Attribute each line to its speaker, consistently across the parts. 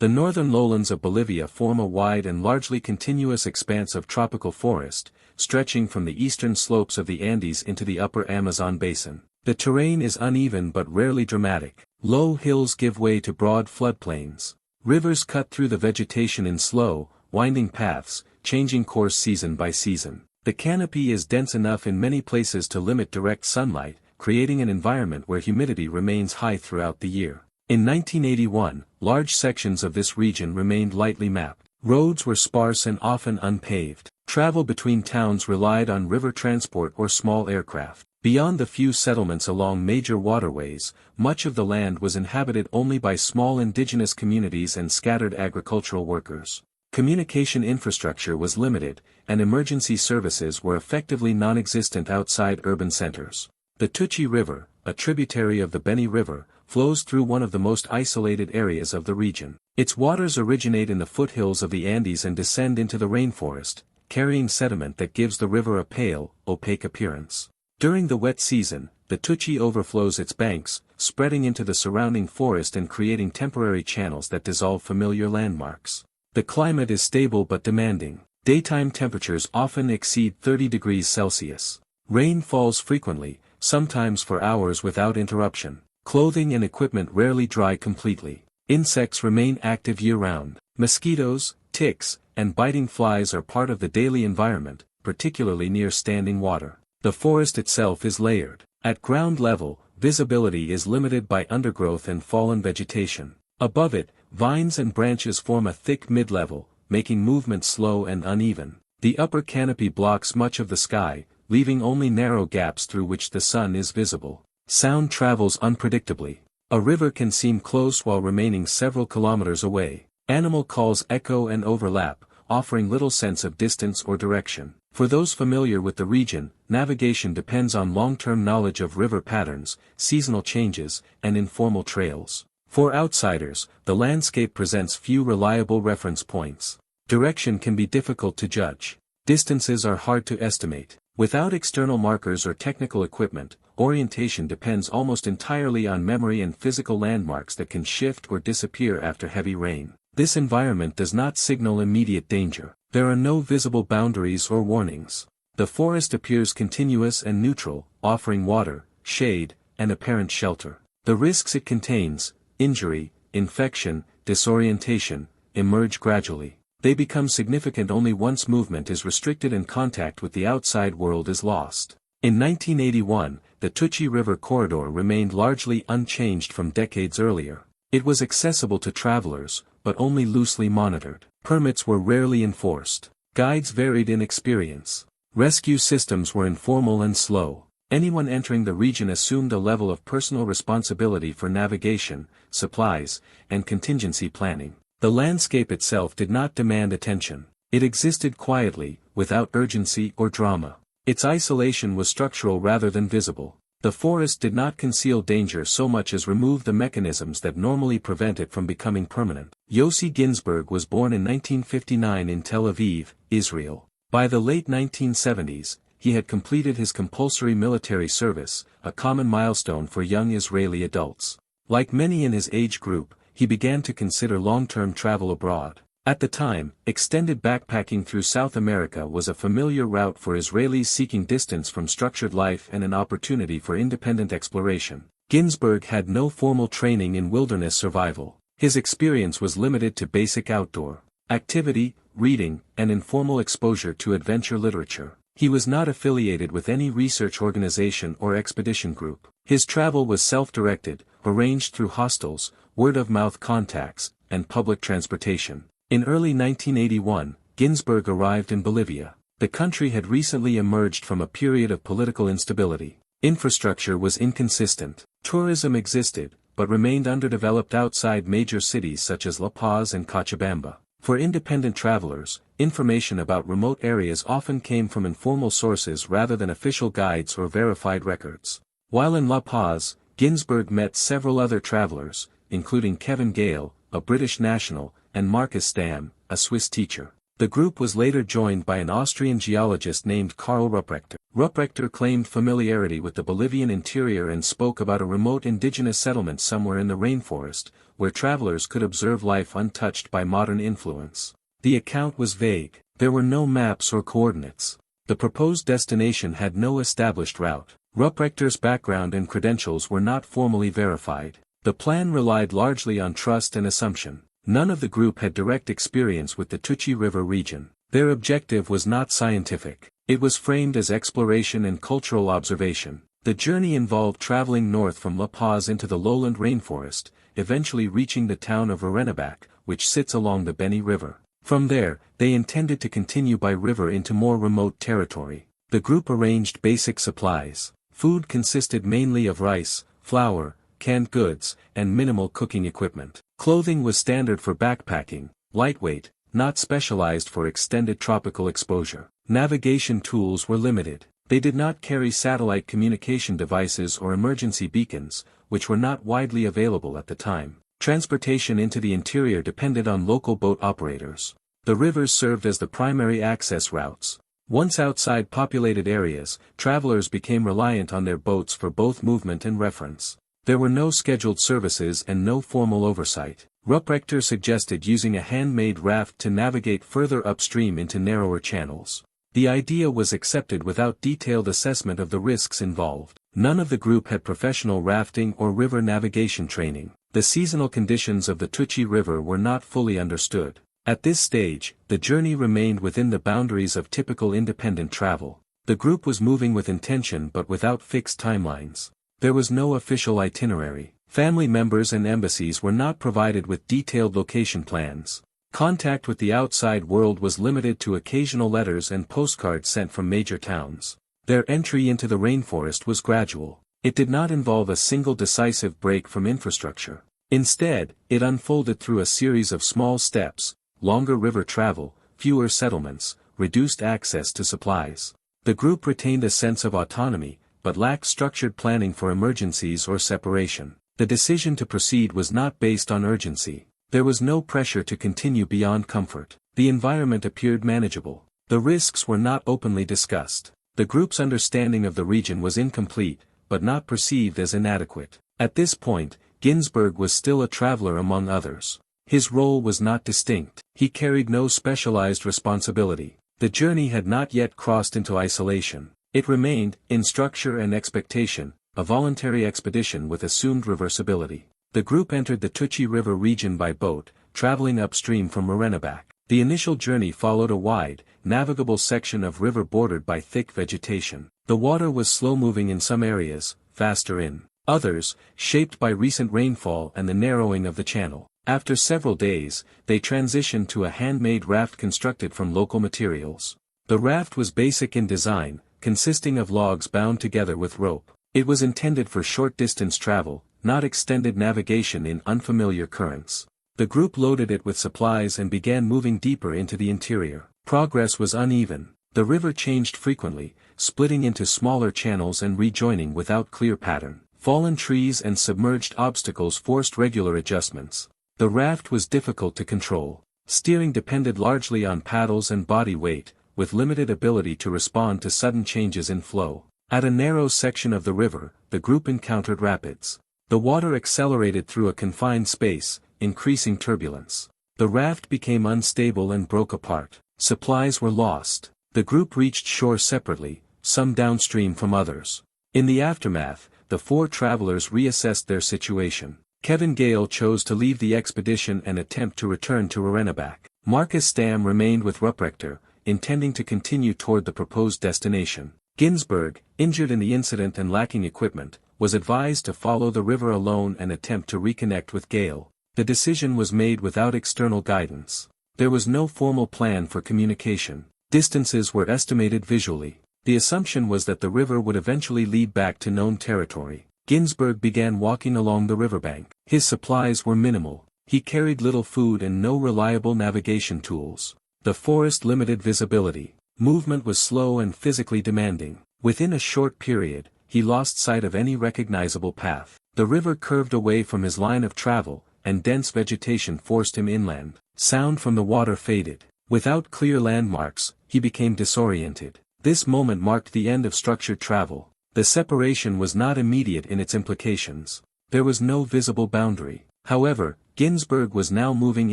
Speaker 1: The northern lowlands of Bolivia form a wide and largely continuous expanse of tropical forest, stretching from the eastern slopes of the Andes into the upper Amazon basin. The terrain is uneven but rarely dramatic. Low hills give way to broad floodplains. Rivers cut through the vegetation in slow, winding paths, changing course season by season. The canopy is dense enough in many places to limit direct sunlight, creating an environment where humidity remains high throughout the year. In 1981, large sections of this region remained lightly mapped. Roads were sparse and often unpaved. Travel between towns relied on river transport or small aircraft. Beyond the few settlements along major waterways, much of the land was inhabited only by small indigenous communities and scattered agricultural workers. Communication infrastructure was limited, and emergency services were effectively non-existent outside urban centers. The Tuichi River, a tributary of the Beni River, flows through one of the most isolated areas of the region. Its waters originate in the foothills of the Andes and descend into the rainforest, carrying sediment that gives the river a pale, opaque appearance. During the wet season, the Tuichi overflows its banks, spreading into the surrounding forest and creating temporary channels that dissolve familiar landmarks. The climate is stable but demanding. Daytime temperatures often exceed 30 degrees Celsius. Rain falls frequently, sometimes for hours without interruption. Clothing and equipment rarely dry completely. Insects remain active year-round. Mosquitoes, ticks, and biting flies are part of the daily environment, particularly near standing water. The forest itself is layered. At ground level, visibility is limited by undergrowth and fallen vegetation. Above it, vines and branches form a thick mid-level, making movement slow and uneven. The upper canopy blocks much of the sky, leaving only narrow gaps through which the sun is visible. Sound travels unpredictably. A river can seem close while remaining several kilometers away. Animal calls echo and overlap, offering little sense of distance or direction. For those familiar with the region, navigation depends on long-term knowledge of river patterns, seasonal changes, and informal trails. For outsiders, the landscape presents few reliable reference points. Direction can be difficult to judge. Distances are hard to estimate. Without external markers or technical equipment, orientation depends almost entirely on memory and physical landmarks that can shift or disappear after heavy rain. This environment does not signal immediate danger. There are no visible boundaries or warnings. The forest appears continuous and neutral, offering water, shade, and apparent shelter. The risks it contains, injury, infection, disorientation, emerge gradually. They become significant only once movement is restricted and contact with the outside world is lost. In 1981, the Tuichi River corridor remained largely unchanged from decades earlier. It was accessible to travelers, but only loosely monitored. Permits were rarely enforced. Guides varied in experience. Rescue systems were informal and slow. Anyone entering the region assumed a level of personal responsibility for navigation, supplies, and contingency planning. The landscape itself did not demand attention. It existed quietly, without urgency or drama. Its isolation was structural rather than visible. The forest did not conceal danger so much as remove the mechanisms that normally prevent it from becoming permanent. Yossi Ghinsberg was born in 1959 in Tel Aviv, Israel. By the late 1970s, he had completed his compulsory military service, a common milestone for young Israeli adults. Like many in his age group, he began to consider long-term travel abroad. At the time, extended backpacking through South America was a familiar route for Israelis seeking distance from structured life and an opportunity for independent exploration. Ghinsberg had no formal training in wilderness survival. His experience was limited to basic outdoor activity, reading, and informal exposure to adventure literature. He was not affiliated with any research organization or expedition group. His travel was self-directed, arranged through hostels, word-of-mouth contacts, and public transportation. In early 1981, Ghinsberg arrived in Bolivia. The country had recently emerged from a period of political instability. Infrastructure was inconsistent. Tourism existed, but remained underdeveloped outside major cities such as La Paz and Cochabamba. For independent travelers, information about remote areas often came from informal sources rather than official guides or verified records. While in La Paz, Ghinsberg met several other travelers, including Kevin Gale, a British national, and Marcus Stam, a Swiss teacher. The group was later joined by an Austrian geologist named Karl Rupprechter. Rupprechter claimed familiarity with the Bolivian interior and spoke about a remote indigenous settlement somewhere in the rainforest, where travelers could observe life untouched by modern influence. The account was vague. There were no maps or coordinates. The proposed destination had no established route. Rupprechter's background and credentials were not formally verified. The plan relied largely on trust and assumption. None of the group had direct experience with the Tuichi River region. Their objective was not scientific. It was framed as exploration and cultural observation. The journey involved traveling north from La Paz into the lowland rainforest, eventually reaching the town of Urenabac, which sits along the Beni River. From there, they intended to continue by river into more remote territory. The group arranged basic supplies. Food consisted mainly of rice, flour, canned goods, and minimal cooking equipment. Clothing was standard for backpacking, lightweight, not specialized for extended tropical exposure. Navigation tools were limited. They did not carry satellite communication devices or emergency beacons, which were not widely available at the time. Transportation into the interior depended on local boat operators. The rivers served as the primary access routes. Once outside populated areas, travelers became reliant on their boats for both movement and reference. There were no scheduled services and no formal oversight. Rupprechter suggested using a handmade raft to navigate further upstream into narrower channels. The idea was accepted without detailed assessment of the risks involved. None of the group had professional rafting or river navigation training. The seasonal conditions of the Tuichi River were not fully understood. At this stage, the journey remained within the boundaries of typical independent travel. The group was moving with intention but without fixed timelines. There was no official itinerary. Family members and embassies were not provided with detailed location plans. Contact with the outside world was limited to occasional letters and postcards sent from major towns. Their entry into the rainforest was gradual. It did not involve a single decisive break from infrastructure. Instead, it unfolded through a series of small steps: longer river travel, fewer settlements, reduced access to supplies. The group retained a sense of autonomy, but lacked structured planning for emergencies or separation. The decision to proceed was not based on urgency. There was no pressure to continue beyond comfort. The environment appeared manageable. The risks were not openly discussed. The group's understanding of the region was incomplete, but not perceived as inadequate. At this point, Ghinsberg was still a traveler among others. His role was not distinct. He carried no specialized responsibility. The journey had not yet crossed into isolation. It remained, in structure and expectation, a voluntary expedition with assumed reversibility. The group entered the Tuichi River region by boat, traveling upstream from Urenabac. The initial journey followed a wide, navigable section of river bordered by thick vegetation. The water was slow-moving in some areas, faster in others, shaped by recent rainfall and the narrowing of the channel. After several days, they transitioned to a handmade raft constructed from local materials. The raft was basic in design, consisting of logs bound together with rope. It was intended for short-distance travel, not extended navigation in unfamiliar currents. The group loaded it with supplies and began moving deeper into the interior. Progress was uneven. The river changed frequently, splitting into smaller channels and rejoining without clear pattern. Fallen trees and submerged obstacles forced regular adjustments. The raft was difficult to control. Steering depended largely on paddles and body weight, with limited ability to respond to sudden changes in flow. At a narrow section of the river, the group encountered rapids. The water accelerated through a confined space, increasing turbulence. The raft became unstable and broke apart. Supplies were lost. The group reached shore separately, some downstream from others. In the aftermath, the four travelers reassessed their situation. Kevin Gale chose to leave the expedition and attempt to return to Urenabac. Marcus Stam remained with Rupprechter, intending to continue toward the proposed destination. Ghinsberg, injured in the incident and lacking equipment, was advised to follow the river alone and attempt to reconnect with Gale. The decision was made without external guidance. There was no formal plan for communication. Distances were estimated visually. The assumption was that the river would eventually lead back to known territory. Ghinsberg began walking along the riverbank. His supplies were minimal. He carried little food and no reliable navigation tools. The forest limited visibility. Movement was slow and physically demanding. Within a short period, he lost sight of any recognizable path. The river curved away from his line of travel, and dense vegetation forced him inland. Sound from the water faded. Without clear landmarks, he became disoriented. This moment marked the end of structured travel. The separation was not immediate in its implications. There was no visible boundary. However, Ghinsberg was now moving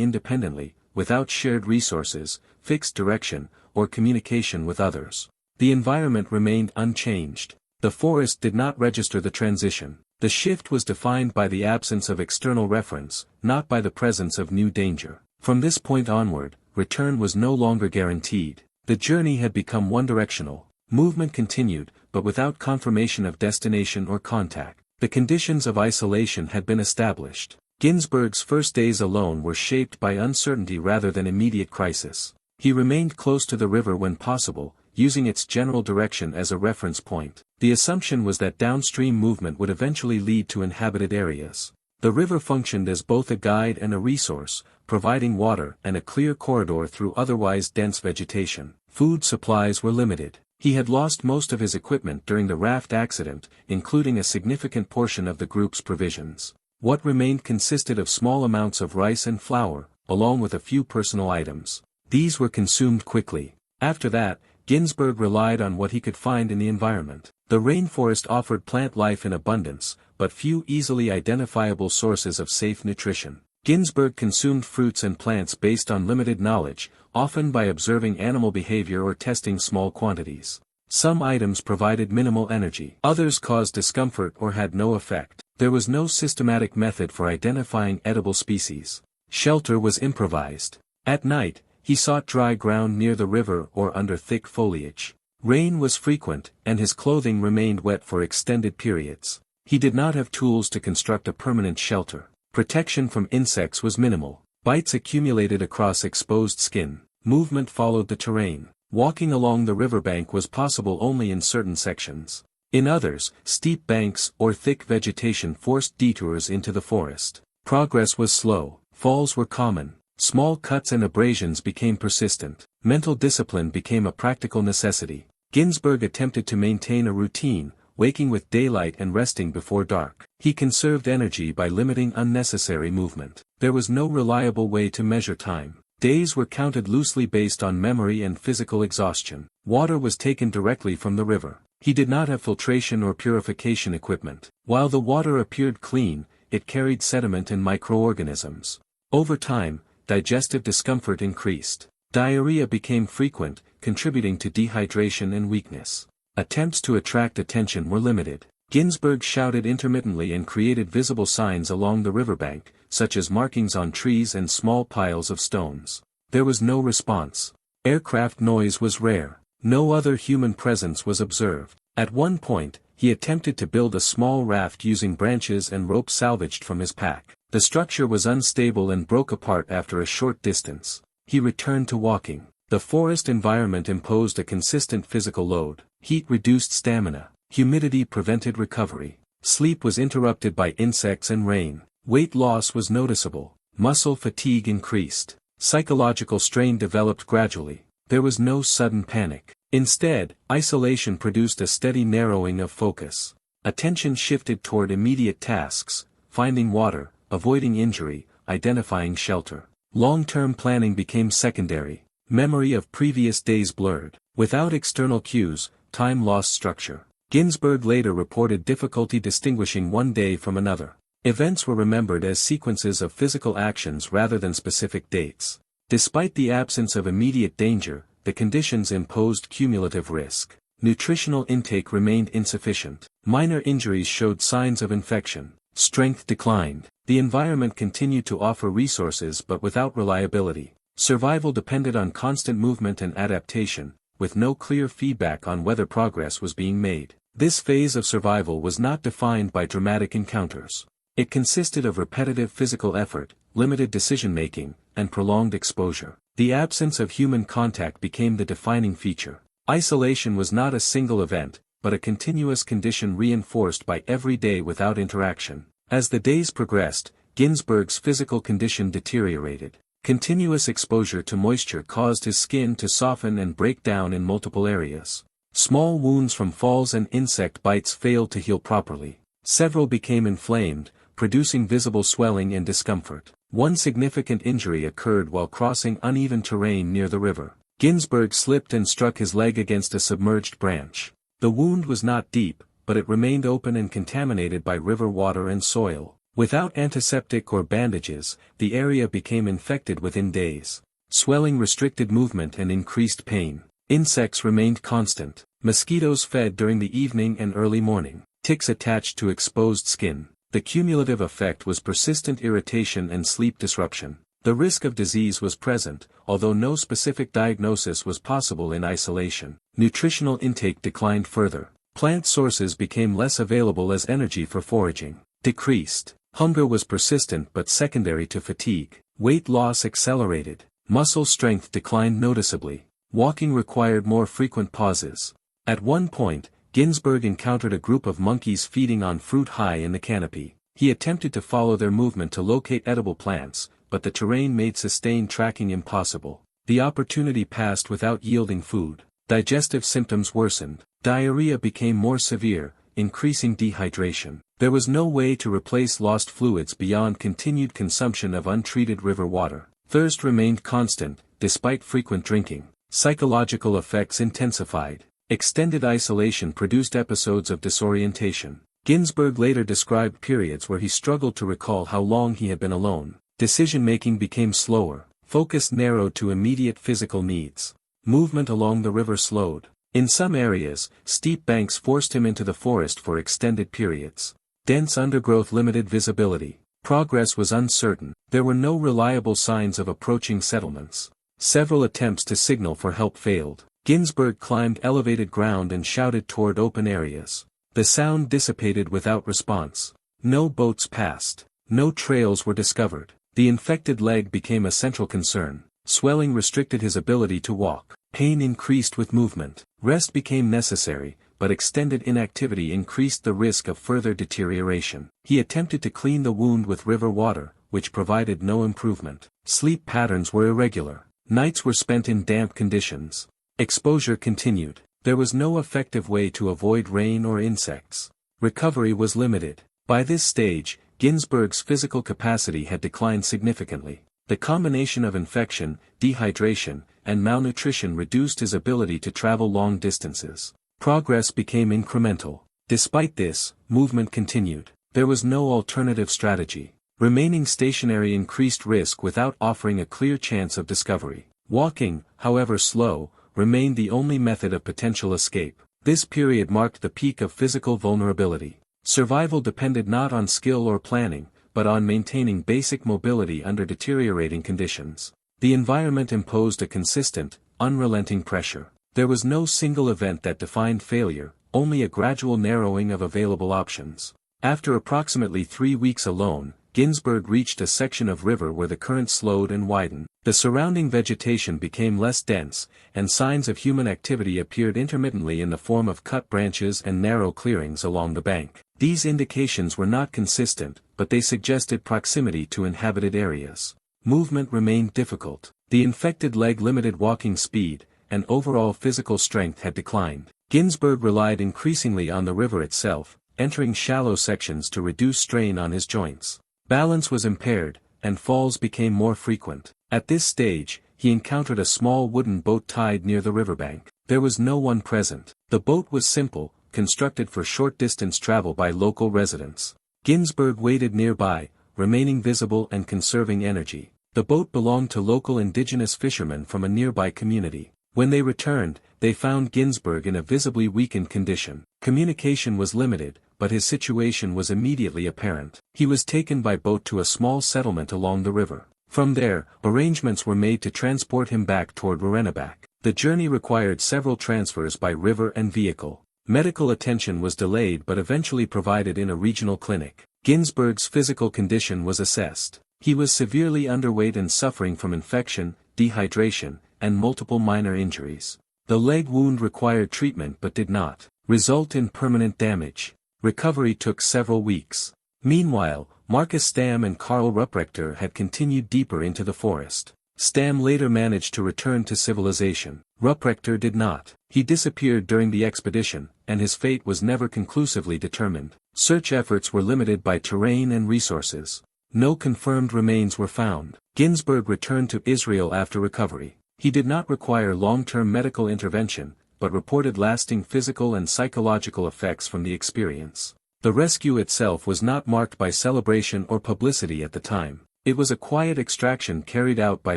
Speaker 1: independently, without shared resources, fixed direction, or communication with others. The environment remained unchanged. The forest did not register the transition. The shift was defined by the absence of external reference, not by the presence of new danger. From this point onward, return was no longer guaranteed. The journey had become one-directional. Movement continued, but without confirmation of destination or contact. The conditions of isolation had been established. Ghinsberg's first days alone were shaped by uncertainty rather than immediate crisis. He remained close to the river when possible, using its general direction as a reference point. The assumption was that downstream movement would eventually lead to inhabited areas. The river functioned as both a guide and a resource, providing water and a clear corridor through otherwise dense vegetation. Food supplies were limited. He had lost most of his equipment during the raft accident, including a significant portion of the group's provisions. What remained consisted of small amounts of rice and flour, along with a few personal items. These were consumed quickly. After that, Ghinsberg relied on what he could find in the environment. The rainforest offered plant life in abundance, but few easily identifiable sources of safe nutrition. Ghinsberg consumed fruits and plants based on limited knowledge, often by observing animal behavior or testing small quantities. Some items provided minimal energy. Others caused discomfort or had no effect. There was no systematic method for identifying edible species. Shelter was improvised. At night, he sought dry ground near the river or under thick foliage. Rain was frequent, and his clothing remained wet for extended periods. He did not have tools to construct a permanent shelter. Protection from insects was minimal. Bites accumulated across exposed skin. Movement followed the terrain. Walking along the riverbank was possible only in certain sections. In others, steep banks or thick vegetation forced detours into the forest. Progress was slow. Falls were common. Small cuts and abrasions became persistent. Mental discipline became a practical necessity. Ghinsberg attempted to maintain a routine, waking with daylight and resting before dark. He conserved energy by limiting unnecessary movement. There was no reliable way to measure time. Days were counted loosely based on memory and physical exhaustion. Water was taken directly from the river. He did not have filtration or purification equipment. While the water appeared clean, it carried sediment and microorganisms. Over time, digestive discomfort increased. Diarrhea became frequent, contributing to dehydration and weakness. Attempts to attract attention were limited. Ghinsberg shouted intermittently and created visible signs along the riverbank, such as markings on trees and small piles of stones. There was no response. Aircraft noise was rare. No other human presence was observed. At one point, he attempted to build a small raft using branches and rope salvaged from his pack. The structure was unstable and broke apart after a short distance. He returned to walking. The forest environment imposed a consistent physical load. Heat reduced stamina. Humidity prevented recovery. Sleep was interrupted by insects and rain. Weight loss was noticeable. Muscle fatigue increased. Psychological strain developed gradually. There was no sudden panic. Instead, isolation produced a steady narrowing of focus. Attention shifted toward immediate tasks, finding water, avoiding injury, identifying shelter. Long-term planning became secondary. Memory of previous days blurred. Without external cues, time lost structure. Ghinsberg later reported difficulty distinguishing one day from another. Events were remembered as sequences of physical actions rather than specific dates. Despite the absence of immediate danger, the conditions imposed cumulative risk. Nutritional intake remained insufficient. Minor injuries showed signs of infection. Strength declined. The environment continued to offer resources but without reliability. Survival depended on constant movement and adaptation, with no clear feedback on whether progress was being made. This phase of survival was not defined by dramatic encounters. It consisted of repetitive physical effort, limited decision-making, and prolonged exposure. The absence of human contact became the defining feature. Isolation was not a single event, but a continuous condition reinforced by every day without interaction. As the days progressed, Ghinsberg's physical condition deteriorated. Continuous exposure to moisture caused his skin to soften and break down in multiple areas. Small wounds from falls and insect bites failed to heal properly. Several became inflamed, producing visible swelling and discomfort. One significant injury occurred while crossing uneven terrain near the river. Ghinsberg slipped and struck his leg against a submerged branch. The wound was not deep, but it remained open and contaminated by river water and soil. Without antiseptic or bandages, the area became infected within days. Swelling restricted movement and increased pain. Insects remained constant. Mosquitoes fed during the evening and early morning. Ticks attached to exposed skin. The cumulative effect was persistent irritation and sleep disruption. The risk of disease was present, although no specific diagnosis was possible in isolation. Nutritional intake declined further. Plant sources became less available as energy for foraging decreased. Hunger was persistent but secondary to fatigue. Weight loss accelerated. Muscle strength declined noticeably. Walking required more frequent pauses. At one point, Ghinsberg encountered a group of monkeys feeding on fruit high in the canopy. He attempted to follow their movement to locate edible plants, but the terrain made sustained tracking impossible. The opportunity passed without yielding food. Digestive symptoms worsened. Diarrhea became more severe, increasing dehydration. There was no way to replace lost fluids beyond continued consumption of untreated river water. Thirst remained constant, despite frequent drinking. Psychological effects intensified. Extended isolation produced episodes of disorientation. Ghinsberg later described periods where he struggled to recall how long he had been alone. Decision-making became slower. Focus narrowed to immediate physical needs. Movement along the river slowed. In some areas, steep banks forced him into the forest for extended periods. Dense undergrowth limited visibility. Progress was uncertain. There were no reliable signs of approaching settlements. Several attempts to signal for help failed. Ghinsberg climbed elevated ground and shouted toward open areas. The sound dissipated without response. No boats passed. No trails were discovered. The infected leg became a central concern. Swelling restricted his ability to walk. Pain increased with movement. Rest became necessary, but extended inactivity increased the risk of further deterioration. He attempted to clean the wound with river water, which provided no improvement. Sleep patterns were irregular. Nights were spent in damp conditions. Exposure continued. There was no effective way to avoid rain or insects. Recovery was limited. By this stage, Ghinsberg's physical capacity had declined significantly. The combination of infection, dehydration, and malnutrition reduced his ability to travel long distances. Progress became incremental. Despite this, movement continued. There was no alternative strategy. Remaining stationary increased risk without offering a clear chance of discovery. Walking, however slow, remained the only method of potential escape. This period marked the peak of physical vulnerability. Survival depended not on skill or planning, but on maintaining basic mobility under deteriorating conditions. The environment imposed a consistent, unrelenting pressure. There was no single event that defined failure, only a gradual narrowing of available options. After approximately 3 weeks alone, Ghinsberg reached a section of river where the current slowed and widened. The surrounding vegetation became less dense, and signs of human activity appeared intermittently in the form of cut branches and narrow clearings along the bank. These indications were not consistent, but they suggested proximity to inhabited areas. Movement remained difficult. The infected leg limited walking speed, and overall physical strength had declined. Ghinsberg relied increasingly on the river itself, entering shallow sections to reduce strain on his joints. Balance was impaired, and falls became more frequent. At this stage, he encountered a small wooden boat tied near the riverbank. There was no one present. The boat was simple, constructed for short-distance travel by local residents. Ghinsberg waited nearby, remaining visible and conserving energy. The boat belonged to local indigenous fishermen from a nearby community. When they returned, they found Ghinsberg in a visibly weakened condition. Communication was limited, but his situation was immediately apparent. He was taken by boat to a small settlement along the river. From there, arrangements were made to transport him back toward Rainforest. The journey required several transfers by river and vehicle. Medical attention was delayed but eventually provided in a regional clinic. Ghinsberg's physical condition was assessed. He was severely underweight and suffering from infection, dehydration, and multiple minor injuries. The leg wound required treatment but did not result in permanent damage. Recovery took several weeks. Meanwhile, Marcus Stam and Karl Rupprechter had continued deeper into the forest. Stam later managed to return to civilization. Rupprechter did not. He disappeared during the expedition, and his fate was never conclusively determined. Search efforts were limited by terrain and resources. No confirmed remains were found. Ghinsberg returned to Israel after recovery. He did not require long-term medical intervention, but reported lasting physical and psychological effects from the experience. The rescue itself was not marked by celebration or publicity at the time. It was a quiet extraction carried out by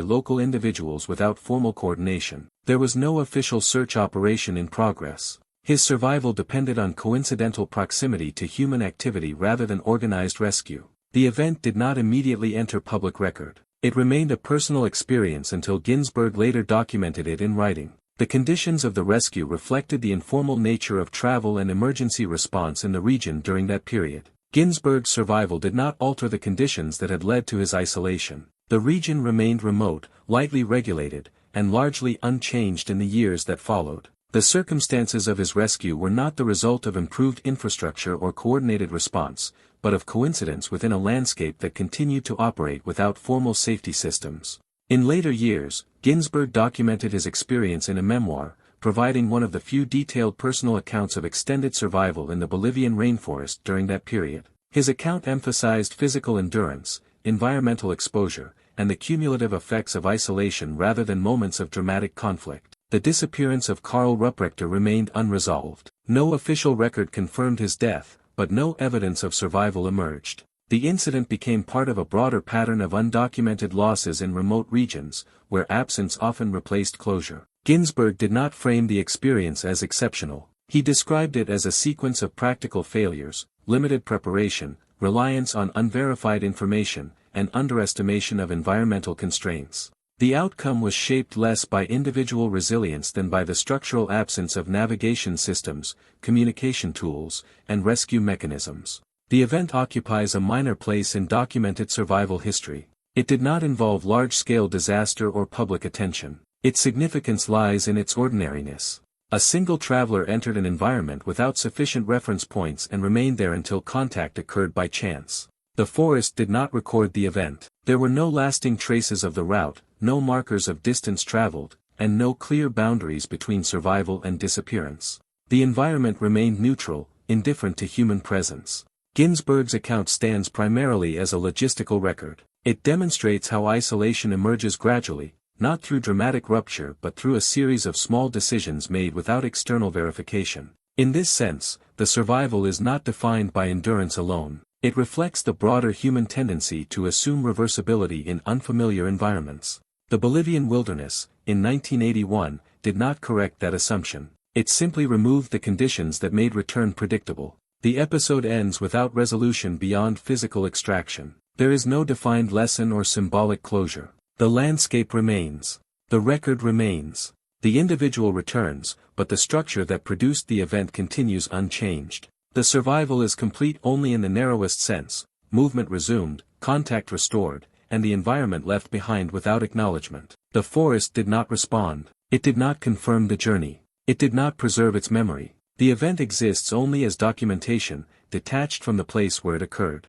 Speaker 1: local individuals without formal coordination. There was no official search operation in progress. His survival depended on coincidental proximity to human activity rather than organized rescue. The event did not immediately enter public record. It remained a personal experience until Ghinsberg later documented it in writing. The conditions of the rescue reflected the informal nature of travel and emergency response in the region during that period. Ghinsberg's survival did not alter the conditions that had led to his isolation. The region remained remote, lightly regulated, and largely unchanged in the years that followed. The circumstances of his rescue were not the result of improved infrastructure or coordinated response, but of coincidence within a landscape that continued to operate without formal safety systems. In later years, Ghinsberg documented his experience in a memoir, providing one of the few detailed personal accounts of extended survival in the Bolivian rainforest during that period. His account emphasized physical endurance, environmental exposure, and the cumulative effects of isolation rather than moments of dramatic conflict. The disappearance of Karl Rupprechter remained unresolved. No official record confirmed his death, but no evidence of survival emerged. The incident became part of a broader pattern of undocumented losses in remote regions, where absence often replaced closure. Ghinsberg did not frame the experience as exceptional. He described it as a sequence of practical failures, limited preparation, reliance on unverified information, and underestimation of environmental constraints. The outcome was shaped less by individual resilience than by the structural absence of navigation systems, communication tools, and rescue mechanisms. The event occupies a minor place in documented survival history. It did not involve large-scale disaster or public attention. Its significance lies in its ordinariness. A single traveler entered an environment without sufficient reference points and remained there until contact occurred by chance. The forest did not record the event. There were no lasting traces of the route, no markers of distance traveled, and no clear boundaries between survival and disappearance. The environment remained neutral, indifferent to human presence. Ghinsberg's account stands primarily as a logistical record. It demonstrates how isolation emerges gradually, not through dramatic rupture but through a series of small decisions made without external verification. In this sense, the survival is not defined by endurance alone. It reflects the broader human tendency to assume reversibility in unfamiliar environments. The Bolivian wilderness, in 1981, did not correct that assumption. It simply removed the conditions that made return predictable. The episode ends without resolution beyond physical extraction. There is no defined lesson or symbolic closure. The landscape remains. The record remains. The individual returns, but the structure that produced the event continues unchanged. The survival is complete only in the narrowest sense: movement resumed, contact restored, and the environment left behind without acknowledgement. The forest did not respond. It did not confirm the journey. It did not preserve its memory. The event exists only as documentation, detached from the place where it occurred.